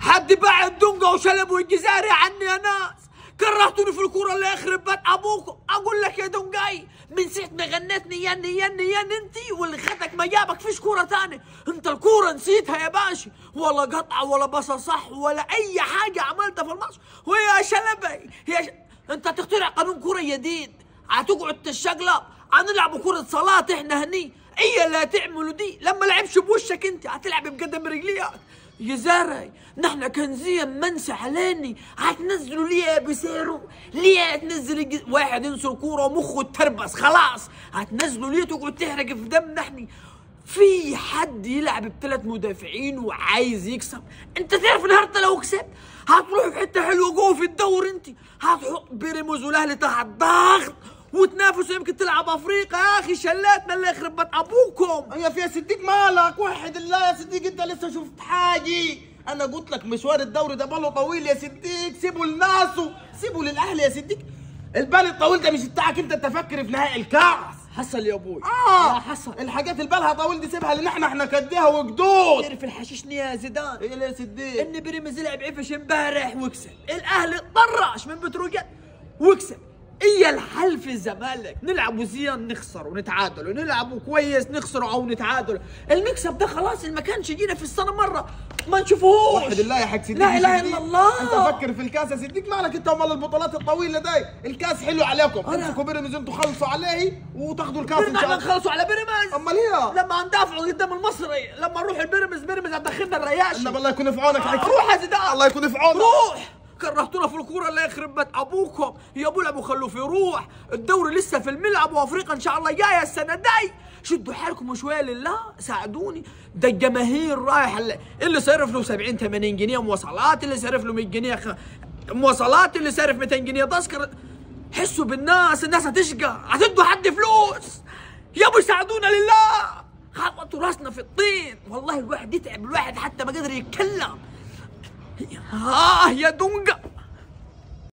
حد باع الدنقة وشلبوا الجزاري عني يا ناس. كرهتوني في الكورة اللي يخرب بيت ابوكم. اقول لك يا دنقاي من ساعة ما غنيتني ين انتي واللي خدك ما جابك فيش كورة تاني. انت الكورة نسيتها يا باشا، ولا قطعة ولا بصل صح ولا اي حاجة عملتها في الماتش. ويا شلبي انت تخترع قانون كورة جديد، هتقعد تشقلب هنلعبوا كرة صلاة احنا هني. ايه اللي هتعملوا دي لما لعبش بوشك انت هتلعب بقدم رجليك يا زاري. نحن كنزيا منسى عليني هتنزلوا ليه بسيرو؟ ليه هتنزل واحد ينسوا الكورة ومخه تربس خلاص؟ هتنزلوا ليه تقعد تحرق في دم نحن؟ في حد يلعب ب3 مدافعين وعايز يكسب؟ انت تعرف النهارده لو كسبت هتروح في حته حلوه جوه في الدور. انت هتحط بيراميدز والاهلي تحت ضغط وتنافسوا، يمكن تلعب افريقيا. يا اخي شلاتنا اللي يخرب بيت ابوكم. يا في صديق مالك وحد الله يا صديق، انت لسه شفت حاجه؟ انا قلت لك مشوار الدوري ده باله طويل يا صديق، سيبوا لناسه، سيبوا للاهلي يا صديق. البال الطويل ده مش بتاعك انت، تفكر في نهائي الكاس. حصل يا ابوي. يا حصل الحاجات اللي بالها طويل دي سيبها لنا احنا كديها وقدود. تعرف الحشيشني يا زيدان ايه يا صديق؟ ان بيراميدز لعب عفش امبارح وكسب، الاهلي طرش من بتروجيت وكسب. ايه الحل في الزمالك؟ نلعبوا زين نخسر ونتعادل، ونلعبوا كويس نخسر او نتعادل. المكسب ده خلاص اللي ما كانش يجينا في السنه مره ما نشوفوهوش. وحد الله يا حق صديق. لا اله الا الله. انت فكر في الكاس يا صديق، مالك انت ومال البطولات الطويله دي؟ الكاس حلو عليكم، تمسكوا بيراميدز انتوا خلصوا عليه وتاخذوا الكاس ان شاء الله. نخلصوا على بيراميدز؟ امال ايه؟ لما ندافعوا قدام المصري، لما نروح البيراميدز هتدخلنا الرياشي. انما الله يكون في عونك يا حق. روح يا زيدان، الله يكون في عونك. روح. كرهتونا في الكوره اللي يخرب بيت ابوكم يا ابو العبوا خلوه في روح. الدوري لسه في الملعب وافريقيا ان شاء الله جايه السنه دي. شدوا حالكم شويه لله، ساعدوني. ده الجماهير رايح اللي صرف له 70 80 جنيه مواصلات، اللي صرف له 100 جنيه مواصلات، اللي صرف 200 جنيه تذكره. حسوا بالناس، الناس هتشقى، هتدوا حد فلوس يا ابو. ساعدونا لله، خبطوا راسنا في الطين. والله الواحد يتعب، الواحد حتى ما قدر يتكلم. يا دنقة